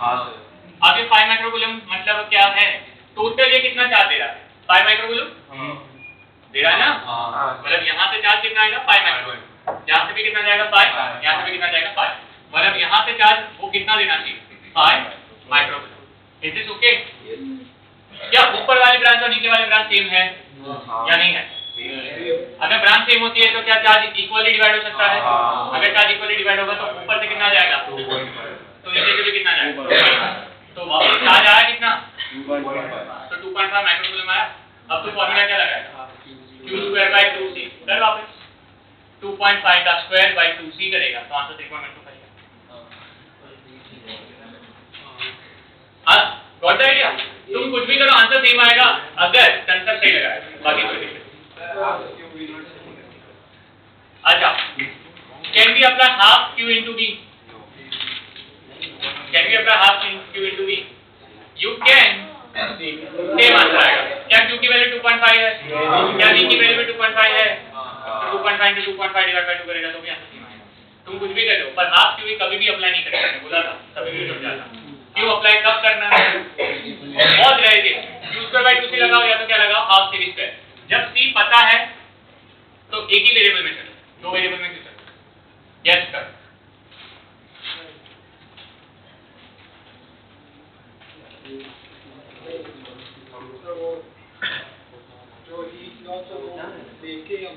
हाँ सर। अब ये 5 माइक्रोकूलम मतलब क्या है? टोटल ये कितना चार्ज दे रहा है? 5 माइक्रोकूलम दे रहा है ना? मतलब यहाँ से चार्ज कितना आएगा? 5 माइक्रोकूलम। यहाँ से भी कितना जाएगा? 5। यहाँ से भी कितना जाएगा? 5। मतलब यहाँ से चार्ज वो कितना देना चाहिए? 5 माइक्रोकूलम। Is this okay? क्या ऊपर वाली ब्रांच और नीचे वाली ब्रांच सेम है या नहीं है? अगर ब्रांच सेम होती है तो क्या चार्ज इक्वली डिवाइड हो सकता है? अगर चार्ज इक्वली डिवाइड होगा तो ऊपर से कितना जाएगा? तो नीचे से भी कितना जाएगा? तो वापस चार्ज आया कितना? 2.5। तो 2.5 माइक्रोकूलम आया। अब तो फॉर्मूला क्या लगाएगा? q²/2c। कर वापस 2.5 का स्क्वायर बाय 2c करेगा तो आंसर 3.15 है। हां गॉट द आइडिया? तुम कुछ भी करो आंसर सेम आएगा अगर कंसेप्ट सही लगाए, बाकी कोई दिक्कत। अच्छा, can be apply half q into v? Can be apply half q into v? You can. Same answer आएगा। क्या q की वैल्यू 2.5 है? क्या v की वैल्यू भी 2.5 है? तो 2.5 into 2.5 डिवाइड बाय 2 करेगा तो भी आंसर सेम आएगा। तुम कुछ भी कर लो पर हाफ q कभी भी अप्लाई नहीं करेगा। बोला था तभी भी छूट जाता। क्यों अप्लाई कब करना है? बहुत रहेगी q²/2c लगाओ या तो क्या लगाओ हाफ c स्क्वायर। जब c पता है तो एक ही वेरिएबल में चलो, दो वेरिएबल में क्यों चलो? Yes sir. जो हीट लॉस है वो देके हम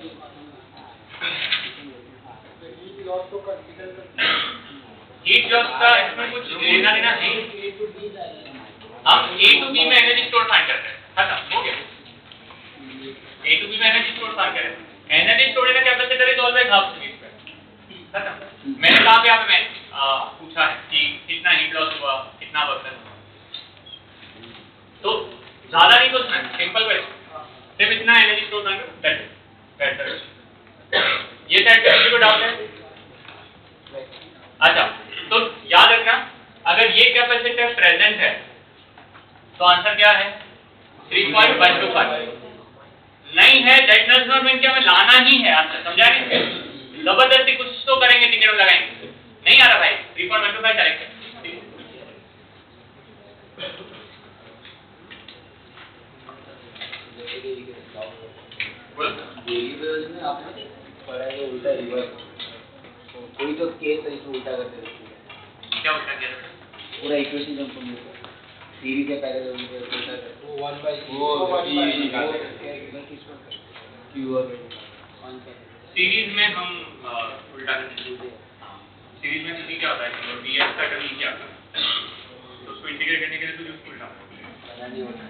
हीट लॉस को कंसीडर करते हैं। हीट लॉस का इसमें कुछ लेना देना नहीं। हम A to B में एनर्जी स्टोर फाइंड करते हैं। खत्म हो गया। A to B में एनर्जी स्टोर फाइंड करें। एनर्जी स्टोरेज का capacitor is always half c square. खत्म। मैंने कहा पे आपने पूछा है कि कितना हीट लॉस हुआ, कितना वर्क हुआ। तो ज्यादा नहीं सोचना, सिंपल क्वेश्चन। सिर्फ इतना एनर्जी स्टोर करना दैट बेटर। ये साइड पे किसी को डाउट है? अच्छा, तो याद रखना अगर ये कैपेसिटर प्रेजेंट है तो आंसर क्या है? 3.125। नहीं है दैट डज नॉट मीन कि हमें लाना ही है आंसर। समझा नहीं? जबरदस्ती कुछ तो करेंगे, टिकट लगाएंगे। नहीं आ रहा भाई, 3.125 डायरेक्ट है। में आपने पढ़ा है उल्टा रिवर्स। कोई तो केस है इसको उल्टा करके रखिए। क्या उल्टा किया? पूरा इक्वेशन जब तुम सीरीज है पहले उल्टा करके वो 1/c वो q और सीरीज में हम उल्टा करते हैं। सीरीज में सी क्या होता है? और ds का टर्म क्या होता है? तो उसको इंटीग्रेट करने के लिए तो यूज उल्टा नहीं होता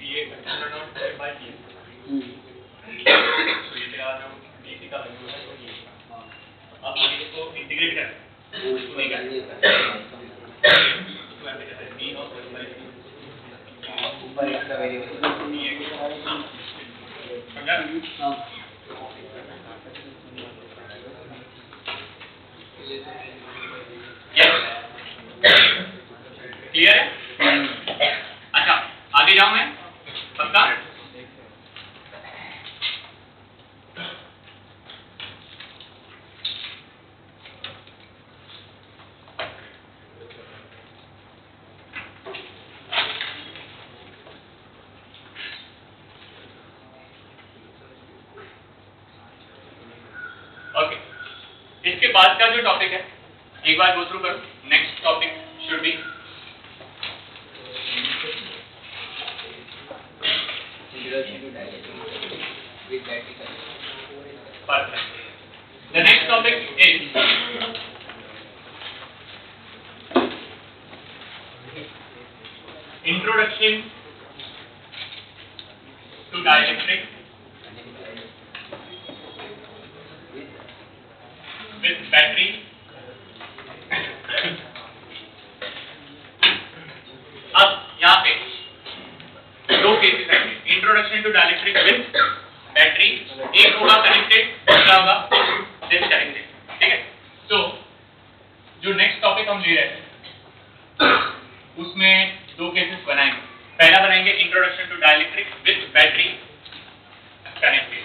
ये कंसीडर नॉट बाय ds। तो ये तेरा जो dc का वैल्यू है वो ये। अब इसको इंटीग्रेट कर उसको नहीं करना। तो ऐसे कहते हैं b और ऊपर एक्स्ट्रा वेरिएबल समझा? हां क्लियर है? अच्छा आगे जाऊं मैं? पक्का? ओके, इसके बाद का जो टॉपिक है एक बार गो थ्रू करो। Next topic should be introduction to dialectics with battery current. perfect. The next topic is introduction to dielectric with battery. अब यहाँ पे दो केसेस हैं। Introduction to dielectric with battery, एक होगा कनेक्टेड, दूसरा होगा डिस्कनेक्टेड। ठीक है? तो जो नेक्स्ट टॉपिक हम ले रहे हैं उसमें दो केसेस बनाएंगे। पहला बनाएंगे introduction to dielectric with battery connected.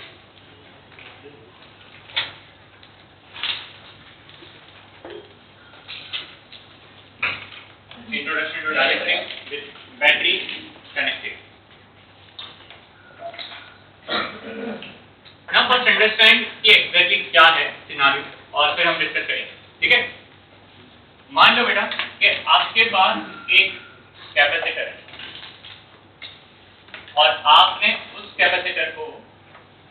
introduction to dielectric with battery connected. Now first understand कि exactly क्या है सिनारियो और फिर हम डिस्कस करेंगे, ठीक है? मान लो बेटा कि आपके पास एक कैपेसिटर है और आपने उस कैपेसिटर को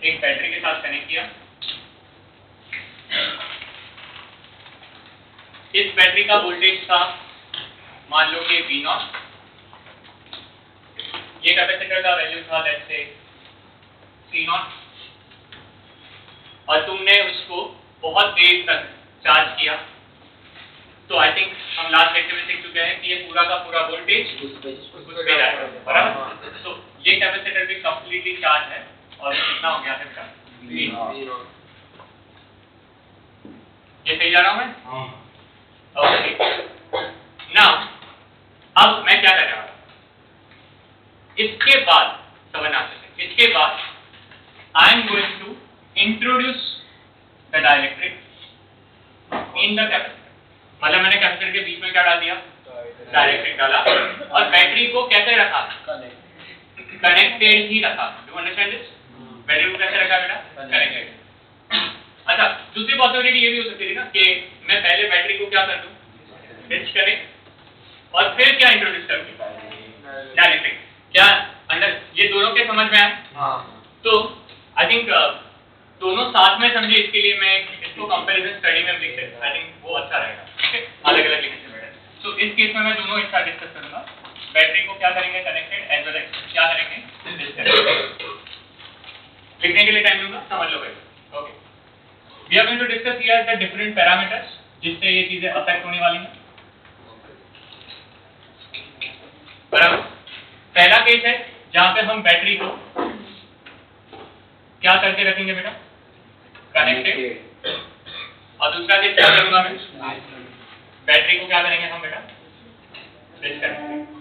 एक बैटरी के साथ कनेक्ट किया। इस बैटरी का वोल्टेज था मान लो कि V0, ये कैपेसिटर का वैल्यू था लेट्स से C0 और तुमने उसको बहुत देर तक चार्ज किया। तो आई थिंक हम लास्ट लेक्चर में सीख चुके हैं कि ये पूरा का पूरा वोल्टेज उस पे जाएगा, बराबर? तो ये कैपेसिटर भी कंप्लीटली चार्ज है और कितना हो गया है इसका V0। ये सही जा रहा हूं मैं? ओके। नाउ अब मैं क्या कर रहा हूं, इसके बाद समझना चाहिए, इसके बाद I am going to introduce the dielectric in the capacitor. मतलब मैंने कैपेसिटर के बीच में क्या डाल दिया, डाइलेक्ट्रिक डाला और बैटरी को कैसे रखा, कनेक्टेड ही रखा। Do understand this? बैटरी को कैसे रखा बेटा, कनेक्टेड। अच्छा, दूसरी पॉसिबिलिटी ये भी हो सकती है ना कि मैं पहले बैटरी को क्या कर दूं, डिस्कनेक्ट और फिर क्या इंट्रोड्यूस करूं, डाइलेक्ट्रिक। क्या अंडर ये दोनों के समझ में आए? तो आई थिंक दोनों साथ में समझे, इसके लिए मैं इसको कंपैरिजन स्टडी में लिख सकता हूं। आई थिंक वो अच्छा रहेगा, ठीक है? अलग-अलग लिखने से बेटर। सो इस केस में मैं दोनों एक साथ डिस्कस करूंगा। बैटरी को क्या करेंगे, कनेक्टेड, एज वेल एज क्या करेंगे, डिस्कनेक्टेड। लिखने के लिए टाइम लूंगा, समझ लो भाई। Okay, we are going to discuss here the different parameters जिससे ये चीजें अफेक्ट होने वाली हैं, बराबर? पहला केस है जहां पे हम बैटरी को क्या करके रखेंगे बेटा, कनेक्टेड। और दूसरा केस क्या करूंगा मैं, बैटरी को क्या करेंगे हम बेटा, disconnected.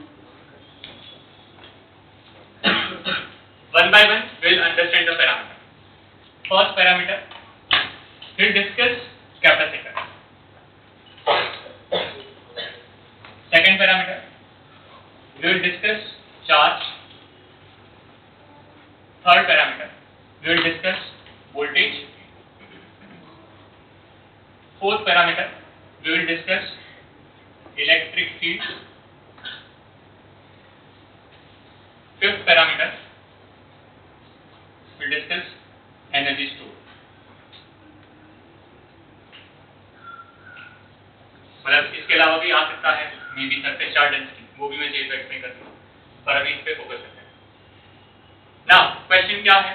One by one we'll understand the parameter. First parameter, we'll discuss capacitor. Second parameter, we'll discuss charge. Third parameter, we'll discuss voltage. Fourth parameter, we will discuss electric field. Fifth parameter, we'll discuss energy stored. मतलब इसके अलावा भी आ सकता है may be surface charge density, वो भी मैं चीज एक्सप्लेन कर दूंगा, पर अभी इस पे फोकस करते हैं। नाउ क्वेश्चन क्या है,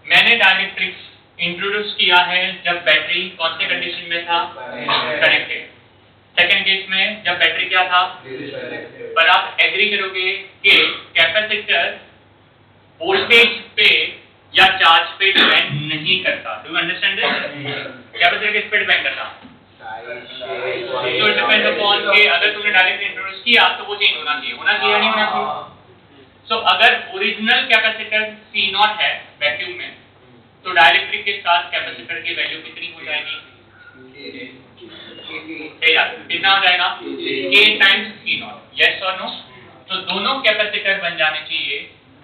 मैंने डाइलेक्ट्रिक्स इंट्रोड्यूस किया है जब बैटरी कौन से कंडीशन में था, कनेक्टेड। सेकंड केस में जब बैटरी क्या था, पर आप एग्री करोगे कि कैपेसिटर वोल्टेज पे या चार्ज पे डिपेंड नहीं करता। Do you understand this? Capacitor किस पे डिपेंड करता, तो डिपेंड अपॉन कि अगर तुमने डायरेक्टली इंट्रोड्यूस किया तो वो चेंज होना चाहिए, नहीं होना चाहिए। सो अगर ओरिजिनल कैपेसिटर C0 है वैक्यूम में, तो डाइलेक्ट्रिक के साथ कैपेसिटर की वैल्यू कितनी हो जाएगी, कितना हो जाएगा, K टाइम्स C0। यस और नो? तो दोनों कैपेसिटर बन जाने चाहिए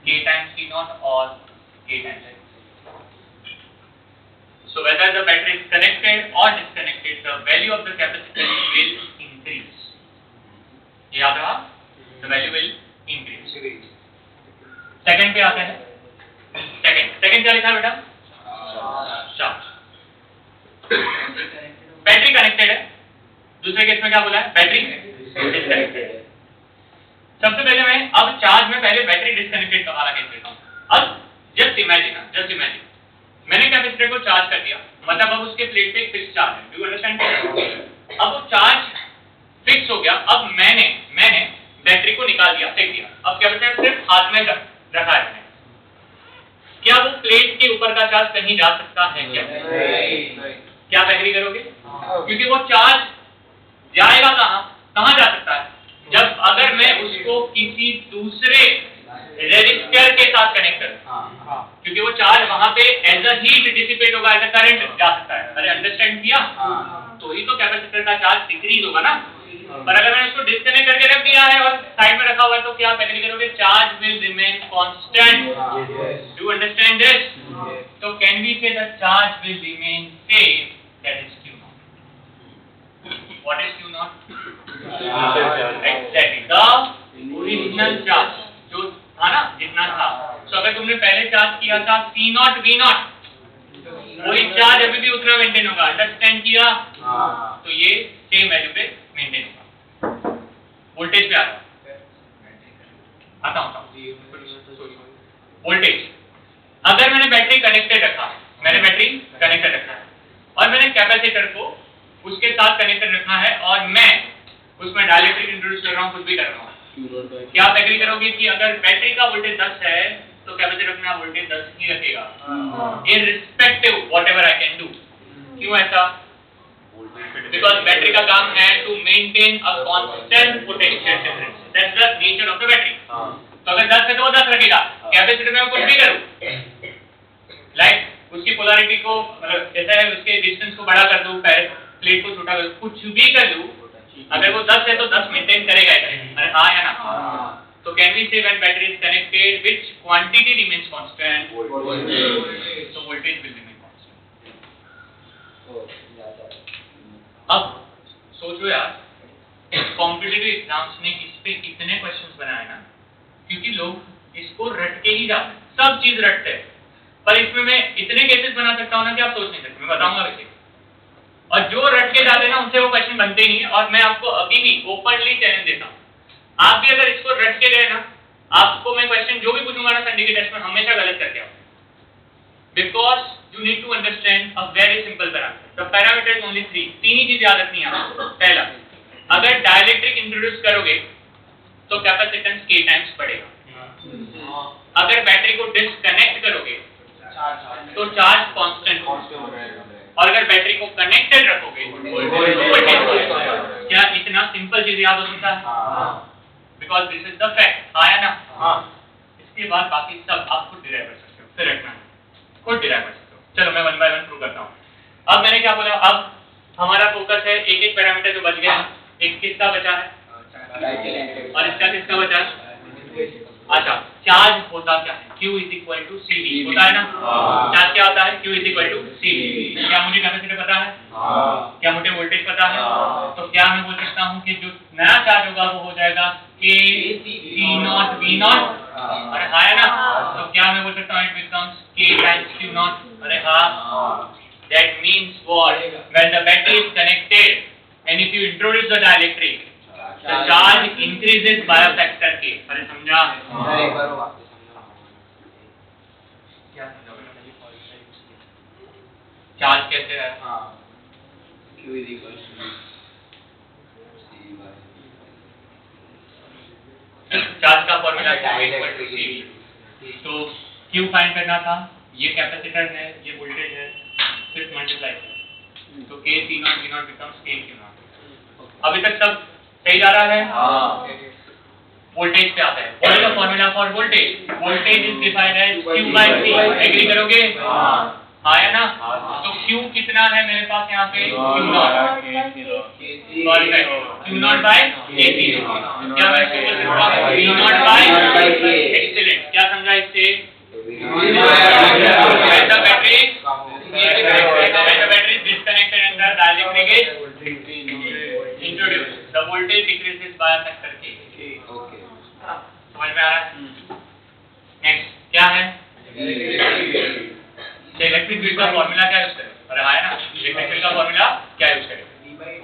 K टाइम्स C0 और K times. So whether the battery is connected or disconnected, the value of the capacitor will increase. याद रहा? The value will increase. Second पे आते हैं। सेकंड क्या लिखा बेटा? चार्ज। बैटरी कनेक्टेड है, दूसरे केस में क्या बोला है, बैटरी डिस्कनेक्टेड है। सबसे पहले मैं अब चार्ज में पहले बैटरी डिस्कनेक्टेड का वाला केस लेता हूं। अब जस्ट इमेजिन मैंने कैपेसिटर को चार्ज कर दिया, मतलब अब उसके प्लेट पे एक फिक्स चार्ज है। Do you understand? अब वो चार्ज फिक्स हो गया। अब मैंने बैटरी को निकाल दिया, फेंक दिया। अब कैपेसिटर सिर्फ हाथ में रखा है। क्या वो प्लेट के ऊपर का चार्ज कहीं जा सकता है क्या? क्या एग्री करोगे? क्योंकि वो चार्ज जाएगा कहां जा सकता है, जब अगर मैं उसको किसी दूसरे रेजिस्टर के साथ कनेक्ट करूं, क्योंकि वो चार्ज वहां पे एज अ हीट डिसिपेट होगा, एज अ करंट जा सकता है। अरे अंडरस्टैंड किया? तो ही तो कैपेसिटर का चार्ज डिक्रीज होगा ना। पर अगर मैंने उसको डिस्कनेक्ट करके रख दिया क्या आप एग्री करोगे? Charge will remain constant. Do you understand this? तो कैन वी से the charge will remain same, that is Q naught. What is Q naught? Exactly the original charge जो था ना, जितना था. तो अगर तुमने पहले चार्ज किया था C naught V naught, वही चार्ज अभी भी उतना मेंटेन होगा. अंडरस्टैंड किया? तो ये सेम वैल्यू पे मेंटेन होगा. वोल्टेज पे आता हूं. वोल्टेज अगर मैंने बैटरी कनेक्टेड रखा और मैंने कैपेसिटर को उसके साथ कनेक्टेड रखा है और मैं उसमें डायलेक्ट्रिक इंट्रोड्यूस कर रहा हूं, कुछ भी कर रहा हूं, क्या आप एग्री करोगे कि अगर बैटरी का वोल्टेज 10 है तो कैपेसिटर अपना वोल्टेज 10 ही रखेगा, irrespective whatever I can do. क्यों ऐसा? बिकॉज़ बैटरी का काम है to maintain a constant potential difference. That's the nature of the battery. तो अगर 10 है तो वो 10 रखेगा. कैपेसिटर में मैं कुछ भी करूं, लाइक उसकी पोलैरिटी को मतलब जैसा है उसके डिस्टेंस को बड़ा कर दूं, प्लेट को छोटा कर दूं, कुछ भी कर दूं, अगर वो 10 है तो 10 मेंटेन करेगा ही. अरे हाँ या ना? So can we say when battery is connected, which quantity remains constant? Voltage. So voltage will remain constant. अब सोचो यार, कॉम्पिटिटिव एग्जाम्स ने इस पे इतने क्वेश्चंस बनाए ना, क्योंकि लोग इसको रट के ही जाते, सब चीज रटते हैं. पर इसमें मैं इतने केसेस बना सकता हूँ ना कि आप सोच नहीं सकते. मैं बताऊंगा वैसे. और जो रट के जाते हैं ना, उनसे वो क्वेश्चन बनते ही नहीं. और मैं आपको अभी भी ओपनली चैलेंज देता हूँ, आप भी अगर इसको रट के गए ना, आपको मैं क्वेश्चन जो भी पूछूंगा ना संडे के टेस्ट में, हमेशा गलत करके आओ. Because you need to understand a very simple parameter. The parameter is only 3. तीन ही चीज याद रखनी है आपको. पहला, अगर डाइलेक्ट्रिक इंट्रोड्यूस करोगे तो कैपेसिटेंस K टाइम्स बढ़ेगा. अगर बैटरी को डिस्कनेक्ट करोगे तो चार्ज कांस्टेंट होगा. और अगर बैटरी को कनेक्टेड रखोगे वोल्टेज. क्या इतना सिंपल चीज याद हो सकता है? Because this is the fact. आया ना? इसके बाद बाकी सब आप खुद डिराइव कर सकते हो. फिर रखना खुद डिराइव कर सकते हो. चलो मैं 1 बाय 1 प्रूव करता हूँ. अब मैंने क्या बोला, अब हमारा फोकस है एक एक पैरामीटर जो बच गया. एक किसका बचा है और इसका किसका बचा है? अच्छा, चार्ज होता क्या है? Q = CV होता है ना? चार्ज क्या होता है? Q = CV. क्या मुझे कैपेसिटर पता है? क्या मुझे वोल्टेज पता है? तो क्या मैं बोल सकता हूँ कि जो नया चार्ज होगा वो हो जाएगा K C naught V naught. अरे हाँ है ना? तो क्या मैं बोल सकता हूँ it becomes K times Q naught. अरे हाँ. That means what? When the battery is connected and if you introduce the dielectric, the charge increases by a factor K. अरे समझा? क्या चार्ज कैसे है? Q = चार्ज का फॉर्मूला CV. तो Q find करना था. ये कैपेसिटर है, ये वोल्टेज है, सिर्फ मल्टीप्लाई कर. तो K C naught V naught becomes K Q naught. अभी तक सब सही जा रहा है? वोल्टेज पे आता है. What is the formula for voltage? Voltage is defined as Q/C. Agree करोगे? हाँ या ना? तो Q कितना है मेरे पास यहाँ पे? Q naught. Sorry, Q naught by AC. क्या मैं इसको बोल सकता हूँ? V naught by K. Excellent. क्या समझा इससे? When the battery is disconnected and the dielectric is introduced, the voltage decreases by a factor K. Okay. समझ में आ रहा है? नेक्स्ट क्या है? इलेक्ट्रिक फील्ड का फॉर्मूला क्या यूज करें? अरे हाँ है ना? इलेक्ट्रिक फील्ड का फॉर्मूला क्या यूज करें?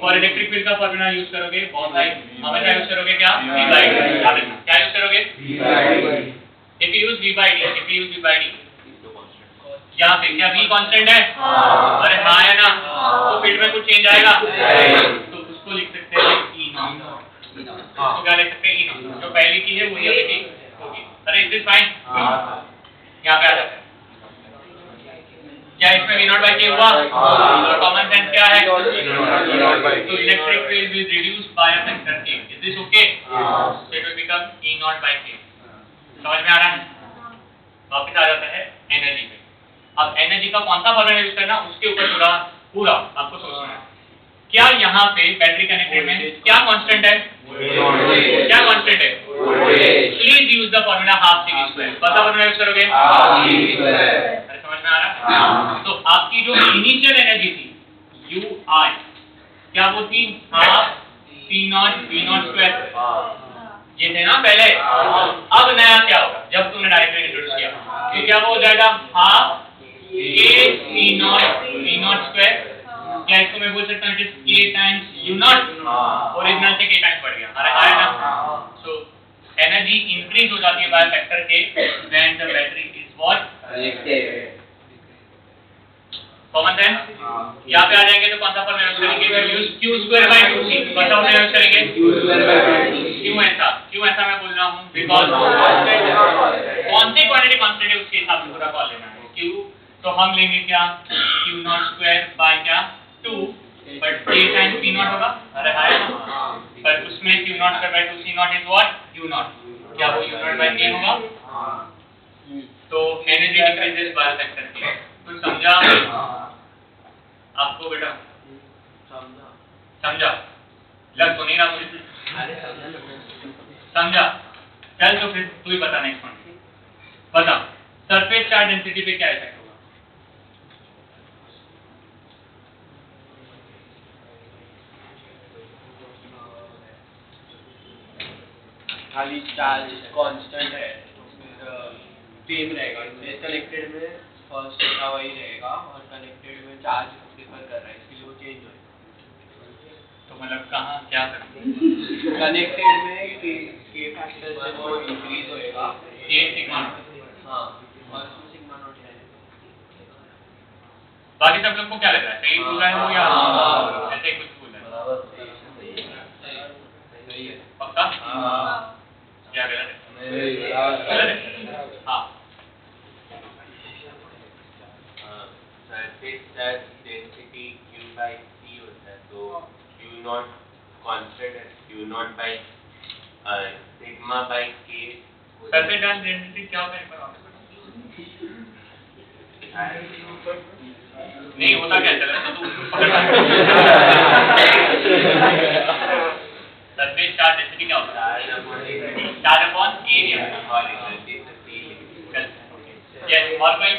और इलेक्ट्रिक फील्ड का फॉर्मूला यूज करोगे बहुत भाई, हमेशा यूज करोगे क्या? V/D. याद रखना. क्या यूज करोगे? V/D. If you use V/D, यहाँ पे क्या V कांस्टेंट है? अरे हाँ है ना? तो फील्ड में कुछ चेंज आएगा? तो उसको लिख सकते हैं E naught. तो क्या लिख सकते हैं? E naught. जो पहली की है वही अभी होगी. अरे इज दिस फाइन? यहाँ पे आ जाता है. क्या इसमें V naught by K हुआ? तो कॉमन सेंस क्या है? तो electric field will reduce by a factor K. Is this okay? So it will become E naught by K. समझ में आ रहा है? वापस आ जाता है एनर्जी पे. अब एनर्जी का कौन सा फॉर्मूला यूज करना, उसके ऊपर थोड़ा पूरा आपको सोचना है. क्या यहाँ पे बैटरी कनेक्टेड में क्या कांस्टेंट है? क्या कांस्टेंट है? The formula half CV square. कौन सा फॉर्मूला यूज करोगे? Half CV square. अरे समझ में आ रहा है? तो आपकी जो इनिशियल एनर्जी थी UI, क्या वो थी हाफ C0 V0 स्क्वायर, ये थे ना पहले। अब नया क्या होगा जब तुमने डायरेक्टली इंट्रोड्यूस किया, तो क्या वो हो जाएगा half K C0 V0 square. क्या इसको मैं बोल सकता हूँ K टाइम्स U0, ओरिजिनल से K टाइम्स बढ़ गया, अरे ना। सो एनर्जी इंक्रीज हो जाती है by factor K when the battery is what connected. Common sense. यहाँ पे आ जाएंगे तो कौन सा फॉर्मूला यूज करेंगे? Use Q square by 2C। कौन सा फॉर्मूला यूज करेंगे? Q square by 2C। क्यों ऐसा मैं बोल रहा हूँ? बिकॉज कौन सी क्वांटिटी कांस्टेंट है उसके हिसाब से पूरा कॉल लेना है। Q तो हम लेंगे क्या Q0 स्क्वायर बाय क्या 2, बट K टाइम्स P0 होगा, अरे हाय ना। पर उसमें Q0 square by 2C0 is what U0, क्या वो U0 बाय K होगा? तो energy decreases by factor K। कुछ समझा आपको बेटा? समझा? लग तो नहीं रहा मुझे। समझा? चल तो फिर तू ही बता नेक्स्ट पॉइंट बता। सरफेस चार्ज डेंसिटी पे क्या इफेक्ट होगा? खाली चार्ज कांस्टेंट है, सेम रहेगा। डिस्कनेक्टेड में फर्स्ट का वही रहेगा और कनेक्टेड में चार्ज डिफर कर रहा है, इसलिए वो चेंज होएगा। तो मतलब कहाँ क्या करेंगे? कनेक्टेड में के फैक्टर से वो इंक्रीज होएगा, ये सिग्मा। हाँ, और उसमें सिग्मा नॉट है। बाकी सब लोग को क्या लग रहा है? सही बोल रहा है वो या ऐसे ही कुछ बोल रहा है? सही है। पक्का? क्या गलत है? गलत है? हाँ। Surface charge density Q by C होता है, तो Q0 कांस्टेंट है, Q0 by sigma by K। Surface charge density क्या होता है? एक बार वापस नहीं होता क्या चला तो तू सरफेस चार्ज डेंसिटी क्या होता है? Charge upon area. यस, और कोई?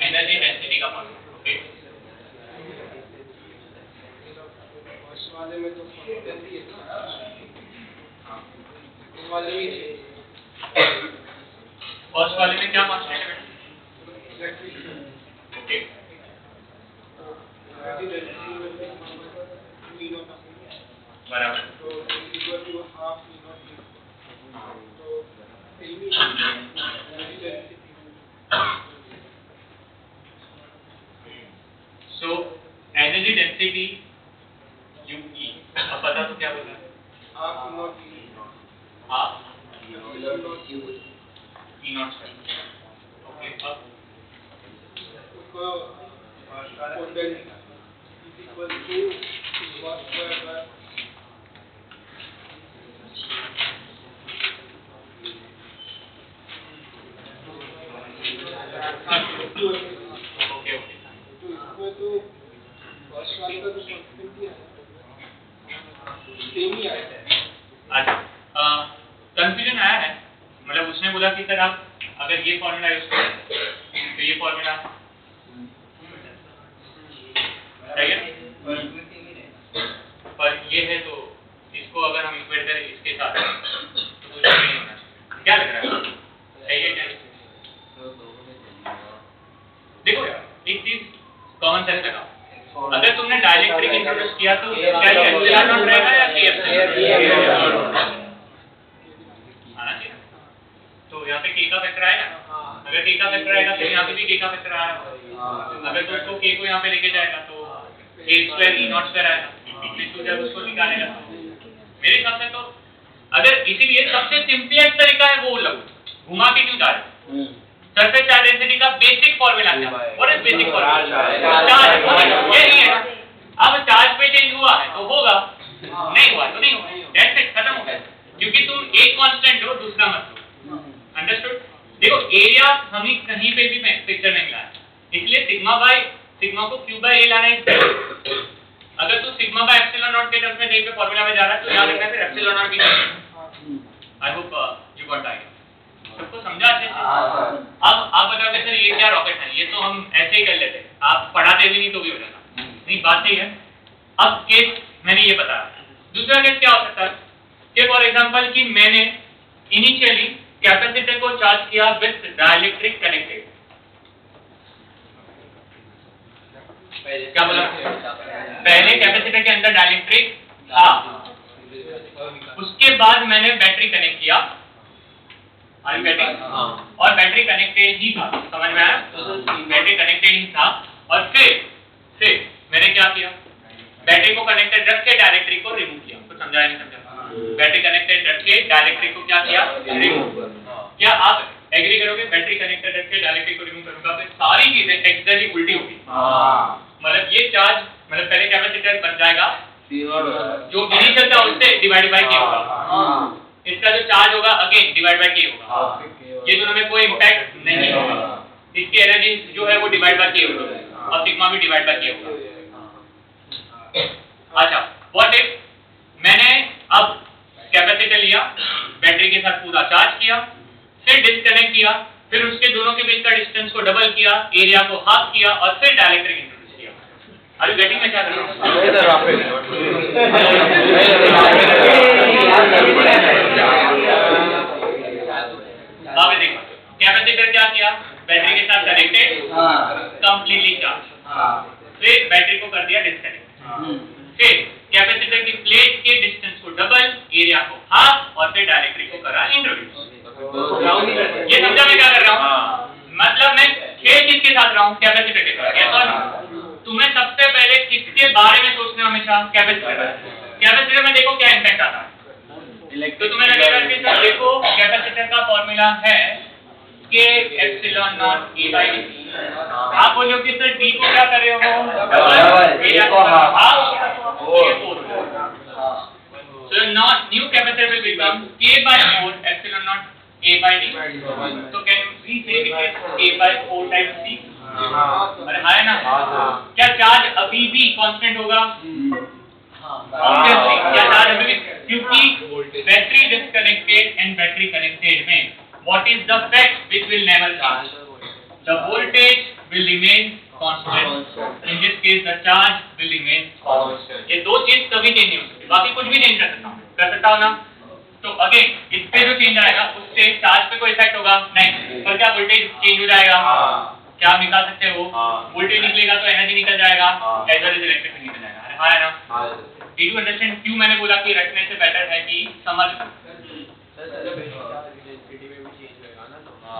एनर्जी डेंसिटी का फॉर्मूला। ओके, फर्स्ट वाले में तो जल्दी है ना, इस वाले में फर्स्ट वाले में क्या कांस्टेंट है? ओके, बराबर। तो इक्वल टू हाफ तो semi energy density. So energy density UE, अब पता तो क्या बोला? Half naught half naught E0 square. Okay, अब उसको potential equal to sigma square by okay okay, तो इसमें तो फर्स्ट वाले का तो कांस्टेंट ही है, सेम ही आया है। अच्छा, कंफ्यूजन आया है। मतलब उसने बोला कि सर आप अगर ये फॉर्मूला यूज करें तो ये फॉर्मूला सही है, पर ये है तो इसको अगर हम इक्वेट करें इसके साथ तो कुछ नहीं होना चाहिए। क्या लग रहा है? सही है क्या? देखो यार, एक चीज कॉमन सेंस लगाओ। अगर तुमने डायलेक्ट्रिक इंट्रोड्यूस किया तो क्या ये एप्सिलॉन नॉट रहेगा या के एप्सिलॉन आना चाहिए? तो यहाँ पे के का फैक्टर आएगा। अगर के का फैक्टर आएगा तो यहाँ पे भी के का फैक्टर आ रहा है। अगर तुम उसको के को यहाँ पे लेके जाएगा तो के स्क्वायर E0 स्क्वायर आएगा। फिर तू जब उसको निकालेगा मेरे हिसाब से तो अगर इसीलिए सबसे सिंपलेस्ट तरीका है वो लगू घुमा के क्यों जा रहे हो? सरफेस चार्ज डेंसिटी का बेसिक फॉर्मूला क्या है? What is basic formula? Charge. यही है। अब चार्ज पे चेंज हुआ है तो होगा, नहीं हुआ तो नहीं होगा। दैट्स इट, खत्म हो गया। क्योंकि तुम एक कांस्टेंट लो दूसरा मत लो। अंडरस्टूड? देखो एरिया हमें कहीं पे भी पिक्चर नहीं लाया, इसलिए सिग्मा को Q by A लाना है। अगर तू सिग्मा बाय एप्सिलॉन नॉट के टर्म्स में देख के फॉर्मूला में जा रहा है तो याद रखना फिर एप्सिलॉन नॉट भी I hope you got that. सबको समझा अच्छे से? अब आप बताओगे सर ये क्या रॉकेट है, ये तो हम ऐसे ही कर लेते, आप पढ़ाते भी नहीं तो भी हो जाता। नहीं, बात सही है। अब केस मैंने ये बताया, दूसरा केस क्या हो सकता है कि फॉर एग्जांपल कि मैंने इनिशियली कैपेसिटर को चार्ज किया विद डाइलेक्ट्रिक कनेक्टेड। क्या बोला? पहले कैपेसिटर के अंदर डाइलेक्ट्रिक था, उसके बाद मैंने बैटरी कनेक्ट किया और बैटरी कनेक्टेड ही था, समझ में आया? बैटरी कनेक्टेड ही था और फिर मैंने क्या किया, बैटरी को कनेक्टेड रख के डाइलेक्ट्रिक को रिमूव किया। कुछ समझाया नहीं समझा? बैटरी कनेक्टेड रख के डाइलेक्ट्रिक को क्या किया, रिमूव। क्या आप एग्री करोगे बैटरी कनेक्टेड रख के डाइलेक्ट्रिक को रिमूव करूंगा तो सारी चीजें एक्जेक्टली उल्टी होगी। मतलब ये चार्ज मतलब पहले कैपेसिटर बन जाएगा जो इनिशियल था उससे डिवाइड बाय के होगा, इसका जो चार्ज होगा अगेन डिवाइड बाय के होगा, ये दोनों में कोई इंपैक्ट नहीं होगा, इसकी एनर्जी जो है वो डिवाइड बाय के होगी और सिग्मा भी डिवाइड बाय के होगा। अच्छा, व्हाट इफ मैंने अब कैपेसिटर लिया, बैटरी के साथ पूरा चार्ज किया, फिर डिस्कनेक्ट किया, फिर उसके दोनों के बीच का डिस्टेंस को डबल किया, एरिया को हाफ किया और फिर डाइलेक्ट्रिक इंट्रोड्यूस किया। Are you getting? मैं क्या कर रहा हूं? अब देखो कैपेसिटर क्या किया, बैटरी के साथ कनेक्टेड, कंप्लीटली चार्ज, फिर बैटरी को कर दिया डिस्कनेक्ट, फिर कैपेसिटर की प्लेट के डिस्टेंस को डबल, एरिया को हाफ और फिर डाइलेक्ट्रिक को करा इंट्रोड्यूस। ये समझा मैं क्या कर रहा हूँ? मतलब मैं खेल किसके साथ रहा हूँ, कैपेसिटर के साथ। कैसा? तुम्हें सबसे पहले किसके बारे में सोचना है हमेशा, कैपेसिटर में देखो क्या इम्पैक्ट आता है। तो तुम्हें लगेगा कि सर देखो कैपेसिटर का फॉर्मूला है के epsilon not a by D. आप बोलो कि सर डी को क्या कर रहे हो, एरिया को half, so now new capacitor will become k by 4 epsilon naught a by d, so can we say it is a by 4 times c? अरे है ना? क्या चार्ज अभी भी कांस्टेंट होगा? ऑब्वियसली क्या चार्ज अभी भी, क्योंकि battery disconnected and battery connected में what is the fact which will never change? The voltage will remain constant. In this case the charge will remain constant. ये दो चीज कभी चेंज नहीं हो सकती, बाकी कुछ भी चेंज कर सकता हूँ ना। तो अगेन इस पे जो चेंज आएगा उससे चार्ज पे कोई इफेक्ट होगा नहीं, पर क्या वोल्टेज चेंज हो जाएगा? क्या आप निकाल सकते हो? वोल्टेज निकलेगा तो एनर्जी निकल जाएगा, एज वेल एज इलेक्ट्रिसिटी निकल जाएगा। अरे हाँ है ना? Did you understand क्यों मैंने बोला कि रखने से बेटर है कि समझ?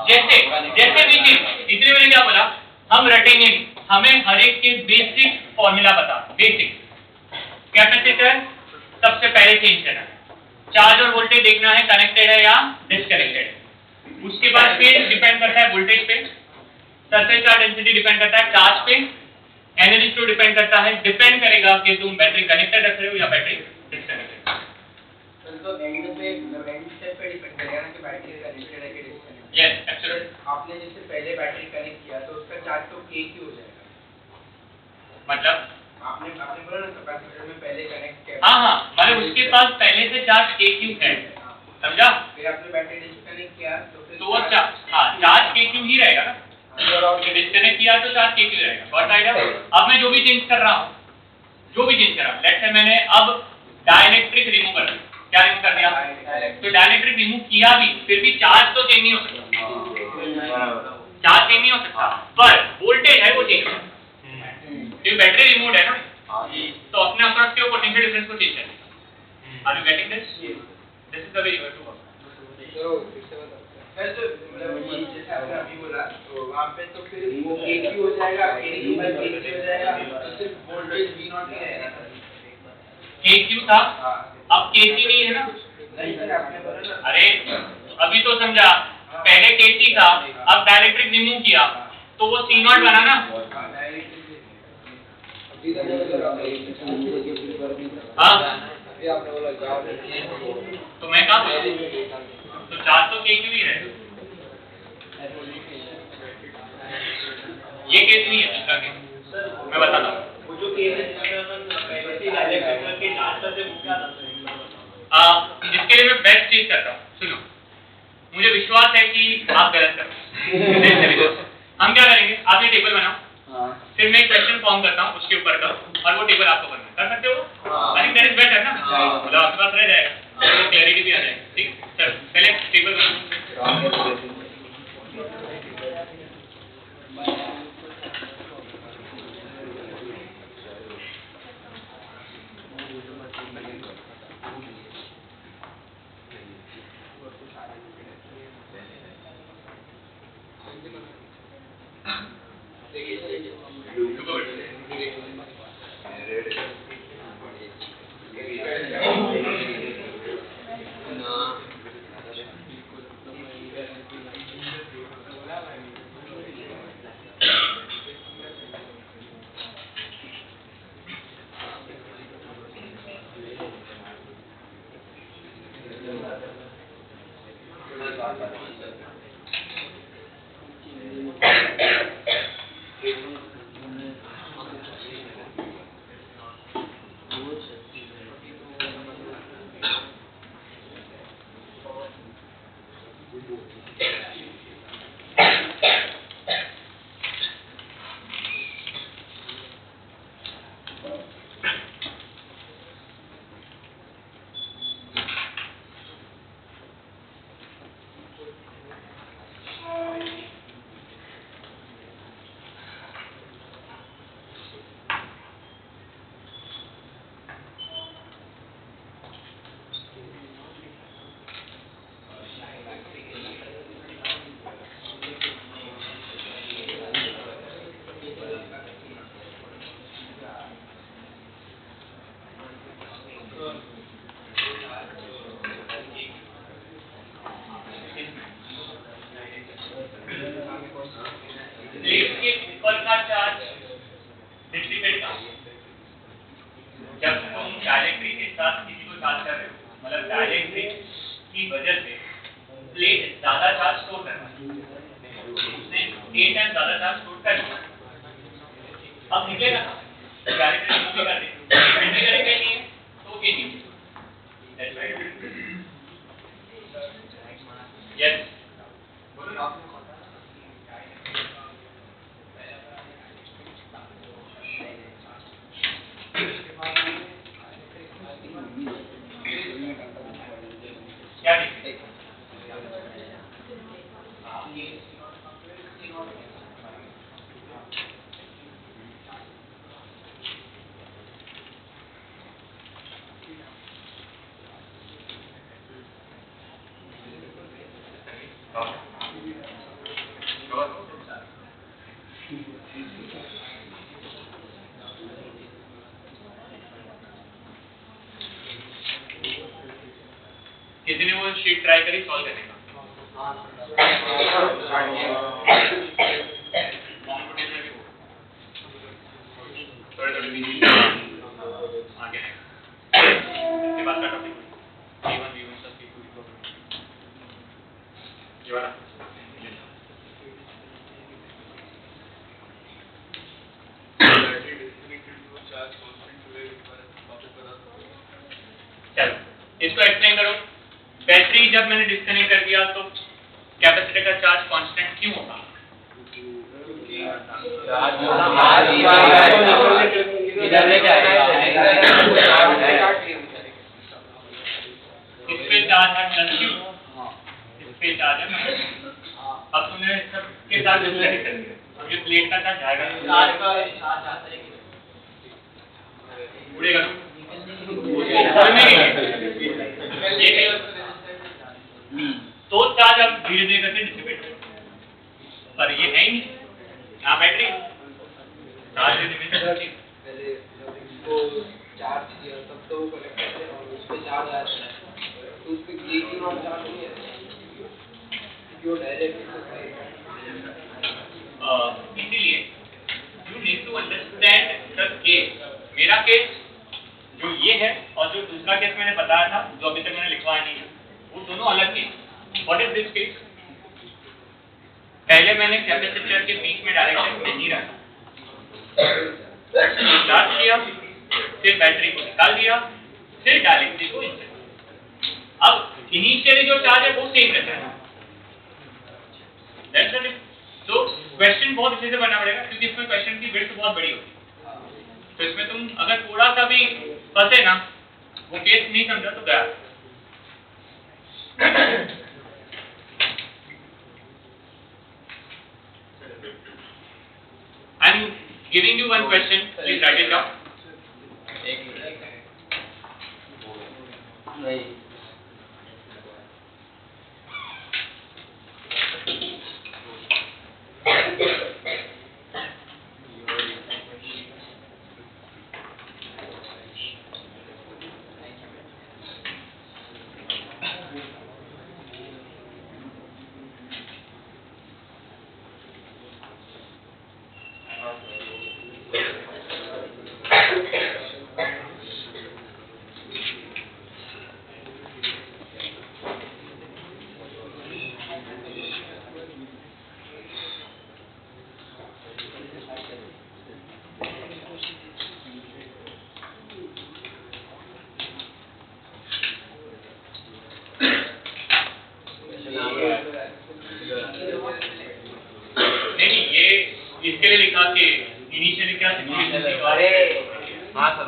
जैसे भी चीज, इसलिए मैंने क्या बोला, हम रटेंगे नहीं, हमें हर एक के बेसिक फॉर्मूला बता। बेसिक कैपेसिटर सबसे पहले चेंज करना है, चार्ज और वोल्टेज देखना है कनेक्टेड है या डिस्कनेक्टेड है। उसके बाद फिर डिपेंड करता है वोल्टेज पे, सरफेस चार्ज डेंसिटी डिपेंड करता है चार्ज पे, एनर्जी फ्लो डिपेंड करता है, डिपेंड करेगा कि तुम बैटरी कनेक्टेड रख रहे हो या बैटरी डिस्कनेक्टेड। तो नेगेटिव पे स्टेप पे डिपेंड करेगा ना कि बैटरी कनेक्टेड है कि डिस्कनेक्टेड। Yes absolutely. आपने जैसे पहले बैटरी कनेक्ट किया तो उसका चार्ज तो के क्यू हो जाएगा, मतलब आपने बोला ना कैपेसिटर में पहले कनेक्ट किया। हाँ मतलब उसके पास पहले से चार्ज के क्यू है, समझा? फिर आपने बैटरी डिस्कनेक्ट किया तो वो चार्ज के क्यू ही रहेगा ना, डिस्कनेक्ट किया तो चार्ज के क्यू रहेगा। Got idea? अब मैं जो भी चेंज कर रहा हूँ, लेट्स से मैंने अब डाइलेक्ट्रिक रिमूव कर दिया, क्या रिमूव कर दिया? तो डाइलेक्ट्रिक रिमूव किया भी, फिर भी चार्ज तो चेंज नहीं हो सकता, चार्ज चेंज नहीं हो सकता, पर वोल्टेज है वो चेंज होगा क्योंकि बैटरी रिमूव है ना, तो अपने अक्रॉस के पोटेंशियल डिफरेंस को चेंज करेगा। Are you getting this? This is the way you have to work. Sir तो मतलब जैसे आपने अभी बोला तो वहां पे तो फिर वो के क्यू हो जाएगा, के क्यू बाय के क्यू हो जाएगा, तो सिर्फ वोल्टेज वी नॉट ही रहेगा। के क्यू था, अब के सी नहीं है ना? नहीं सर आपने बोला ना। अरे अभी तो समझा, पहले के सी था, अब डाइलेक्ट्रिक रिमूव किया तो वो सी नॉट बना ना। हाँ तो मैं कहा तो चार्ज तो के क्यू ही है, ये केस नहीं है दूसरा केस मैं बताता हूँ। वो जो केस है जिसमें अपन पहले से इलेक्ट्रिकल के जांच करते वो क्या था? जिसके लिए मैं बेस्ट चीज कर रहा हूँ, सुनो, मुझे विश्वास है कि आप गलत कर रहे हो। हम क्या करेंगे, आप ये टेबल बनाओ, फिर मैं एक क्वेश्चन फॉर्म करता हूँ उसके ऊपर का, और वो टेबल आपको बनना कर सकते हो। I think that is better ना, मतलब आपके पास रह जाएगा, क्लैरिटी भी आ जाएगी। ठीक, चलो पहले टेबल बनाओ। जब तुम डायरेक्टरी के साथ किसी को चार्ज कर रहे हो, मतलब डायरेक्टरी की वजह से प्लेट ज्यादा चार्ज स्टोर करना है, उसने 8 टाइम ज्यादा चार्ज स्टोर कर लिया। अब निकलेगा डायरेक्टरी मूव कर दे, एंट्री करेंगे नहीं तो ये नहीं, दैट्स राइट। यस बोलो आप क्या देखते हैं? किसी ने वो शीट ट्राई करी सॉल्व करने का? आगे इसके बाद का टॉपिक V1 V1 सब की पूरी प्रॉब्लम ये वाला। चलो इसको एक्सप्लेन करो। बैटरी जब मैंने डिस्कनेक्ट कर दिया तो कैपेसिटर का चार्ज कांस्टेंट क्यों होगा? इस पे चार्ज है प्लस क्यू, इस पे चार्ज है माइनस। अब तुमने सबके साथ डिस्कनेक्ट कर दिया, अब ये प्लेट का चार्ज जाएगा उड़ेगा तो चार्ज अब धीरे धीरे करके डिसिपेट होगा, पर ये है ही नहीं यहाँ बैटरी चार्ज पहले जब इसको चार्ज किया तब तो वो कलेक्टर थे और उस पे चार्ज आया था तो उस पे एक नॉट चार्ज नहीं है क्योंकि वो डायरेक्ट इसीलिए you need to understand the case. मेरा केस जो ये है और जो दूसरा केस मैंने बताया था जो अभी तक मैंने लिखवाया नहीं है, वो दोनों अलग case. What is this case? पहले मैंने कैपेसिटर के बीच में डायरेक्शन नहीं रखा, चार्ज किया, फिर बैटरी को निकाल दिया, फिर डायरेक्टली को इंसर्ट। अब इनिशियली जो चार्ज है वो सेम रहता है। That's it. तो क्वेश्चन बहुत अच्छे से बनना पड़ेगा क्योंकि इसमें क्वेश्चन की विड्थ बहुत बड़ी होती है। तो इसमें तुम अगर थोड़ा सा भी फंसे ना, वो केस नहीं समझा तो गया। I'm giving you one question. Please write it down. नहीं, ये इसके लिए लिखा कि इनिशियली क्या सिचुएशन थी। अरे हाँ sir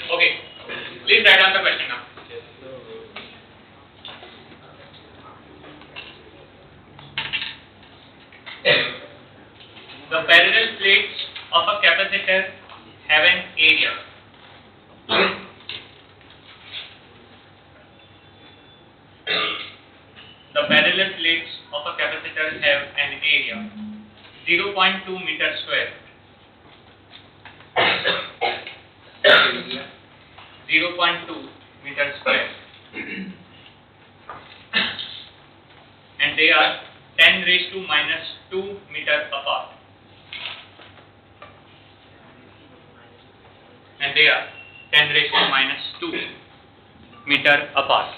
Okay, please write down the question now. The parallel plates of a capacitor have an area. The parallel plates of a capacitor have an area 0.2 meter square. 0.2 meter square. And they are 10 raised to minus 2 meter apart. And they are 10 raised to minus 2 meter apart.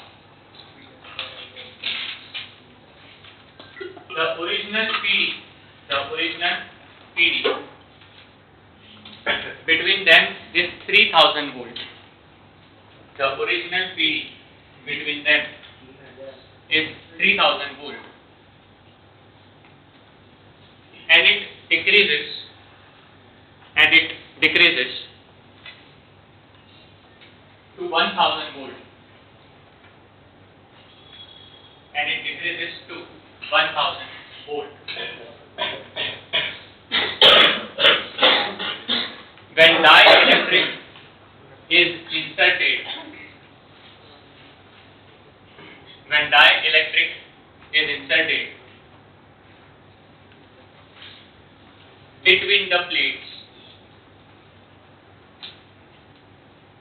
The original PD between them is 3000 volts. The original PD between them is 3000 volt, and it decreases to 1000 volt, and it decreases to 1000 volt. When dielectric is inserted, between the plates,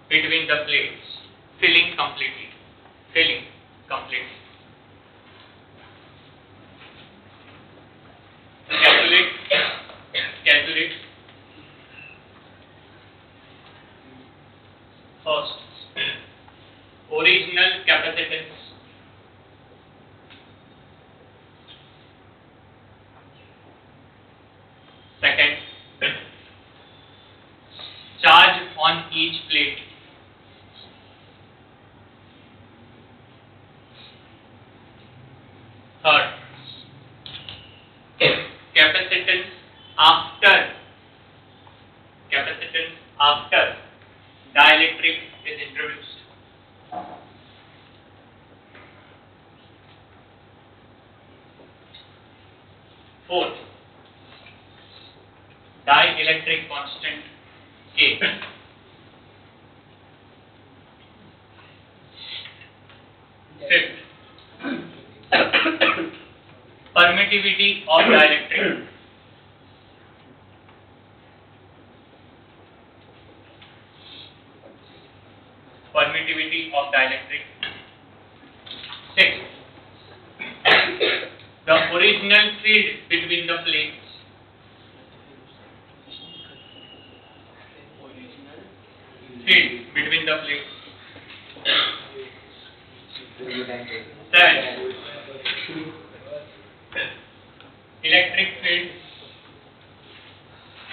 filling completely. Calculate first original capacitance, second charge on each plate, third capacitance after dielectric is introduced. Fourth, constant K. Fifth, permittivity of dielectric. Permittivity of dielectric. Sixth, the original field between the plates. Field between the plates. Seventh, electric field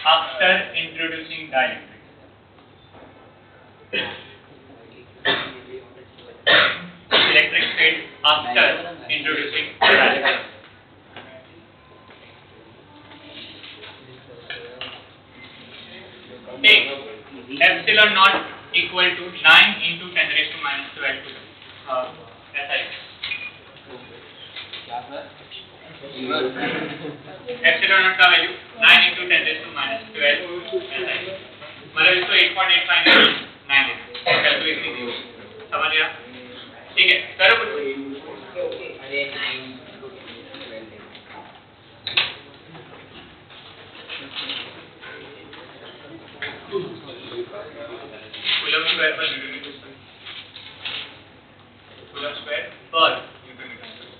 after introducing dielectric. Electric field after introducing dielectric. Take epsilon naught equal to 9 into 10 raised to minus 12 to SI. Epsilon naught का value 9 into 10 raised to minus 12 SI. मतलब इसको 8.85 में 9 देना। चल तो इतनी दी। समझ गया? ठीक है। करो कुछ। अरे 9 Coulomb square per Newton meter square. Coulomb square per Newton meter square.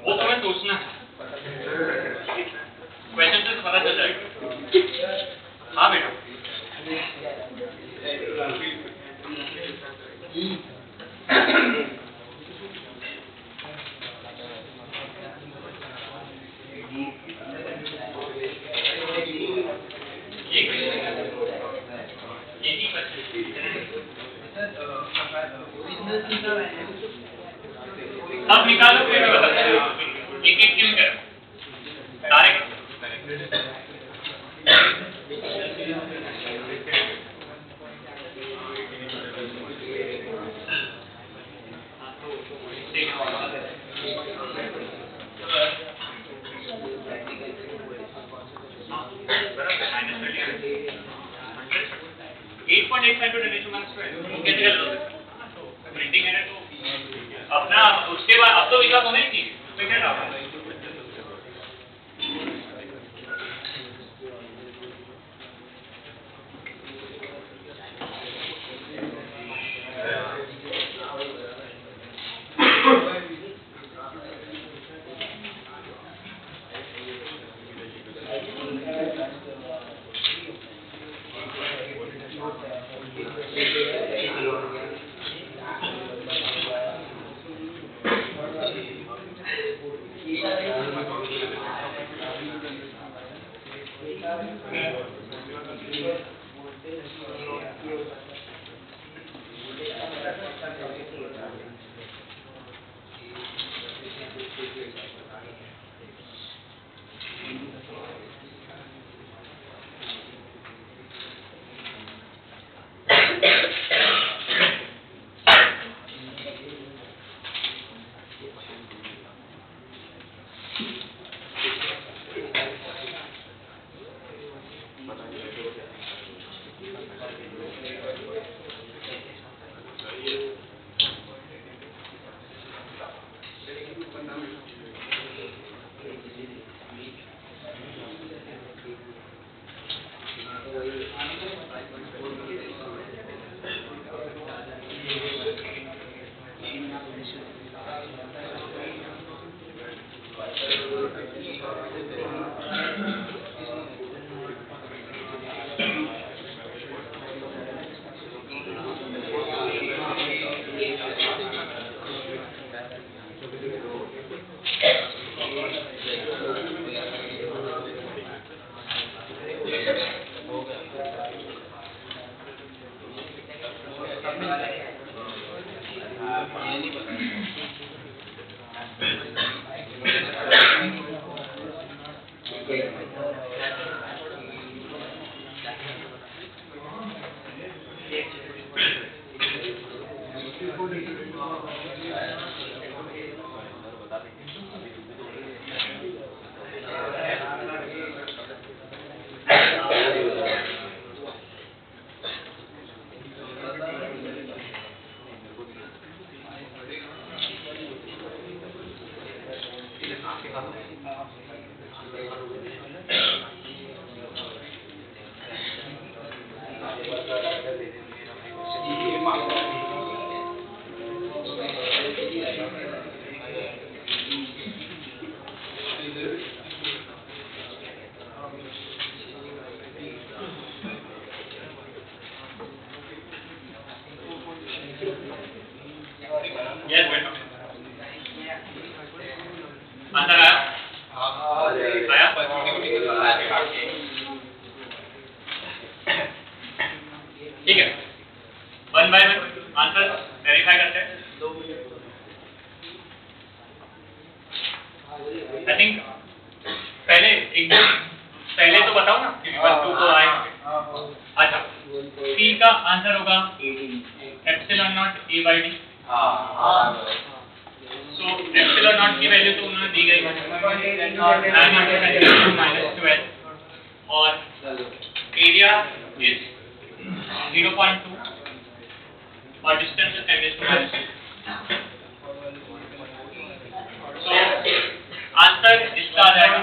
वो तुम्हें सोचना है क्वेश्चन से पता चल जाएगा हाँ बेटा अब निकालो फिर मैं बताता हूँ एक एक क्यों कर डायरेक्ट प्रिंटिंग है तो अपना उसके बाद अब तो विकास होना ही चाहिए उसमें क्या डालना है Yes, welcome. आंसर आया? आया? ठीक है, 1 by 1 आंसर वेरीफाई करते हैं। आई थिंक पहले तो बताओ ना, क्योंकि 1 2 तो आए होंगे। अच्छा, C का आंसर होगा epsilon not A by D। So epsilon not की वैल्यू तो उन्होंने दी गई है 9 - 12 और एरिया इज 0.2 और डिस्टेंस इज 10⁻²। सो आंसर इसका आ जाएगा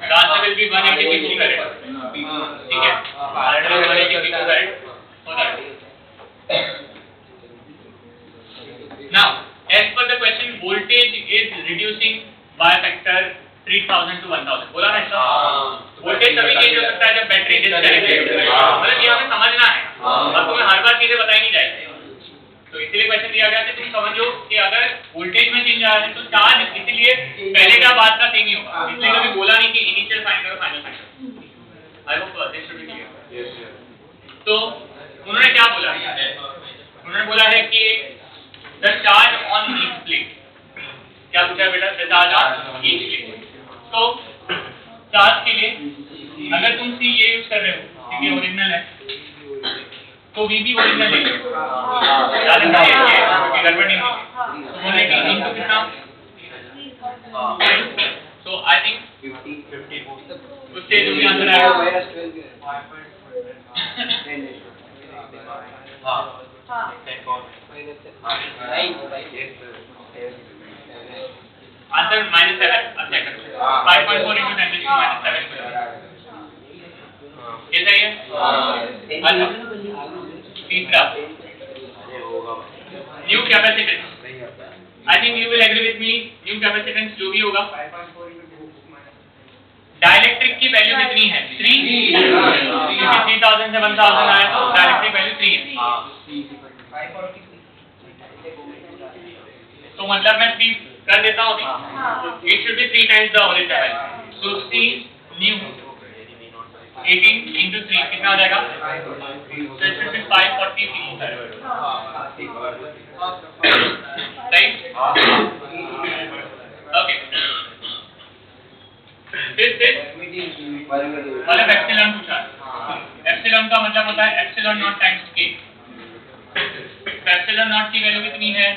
the answer will be 180 degree correct। ठीक है, 180 degree correct हो जाएगा। Now, as per the question, voltage is reducing by a factor 3000 to 1000। बोला ना इसका? वोल्टेज तभी चेंज हो सकता है जब बैटरी डिस्कनेक्टेड है। मतलब ये हमें समझना है, अब तुम्हें हर बार चीजें बताई नहीं जाएगी। तो इसीलिए क्वेश्चन दिया गया कि तुम समझो कि अगर वोल्टेज में चेंज आ रहा है तो चार्ज, इसीलिए पहले का बात का सेम ही होगा। इसलिए कभी बोला नहीं कि इनिशियल फाइंड करो फाइनल फाइंड करो। I hope this should be clear. तो उन्होंने क्या बोला? उन्होंने बोला है कि the charge on each plate, क्या पूछा है बेटा? The charge on each plate. तो चार्ज के लिए अगर तुम C ये यूज कर रहे हो क्योंकि ओरिजिनल है, तो V भी ओरिजिनल है, याद रखना है क्योंकि गड़बड़ नहीं होगी। तो बोले कि इनटू कितना? सो आई थिंक 50 उससे जो भी आंसर आएगा आंसर -7। अच्छा करो 5.4 into 10⁻⁷। ये सही है? अच्छा, तीसरा new capacitance. I think you will agree with me, new capacitance जो भी होगा, डाइलेक्ट्रिक की वैल्यू कितनी है? 3। 3000 से 1000 आया तो डाइलेक्ट्रिक वैल्यू 3 है। तो मतलब मैं 3 कर देता हूँ अभी। It should be 3 times the original value. So C new 18 into 3 कितना हो जाएगा? So it should be 540 picofarad। सही? Okay। फिर मतलब एप्सिलॉन पूछा। एप्सिलॉन का मतलब होता है epsilon not times K। Epsilon not की वैल्यू कितनी है?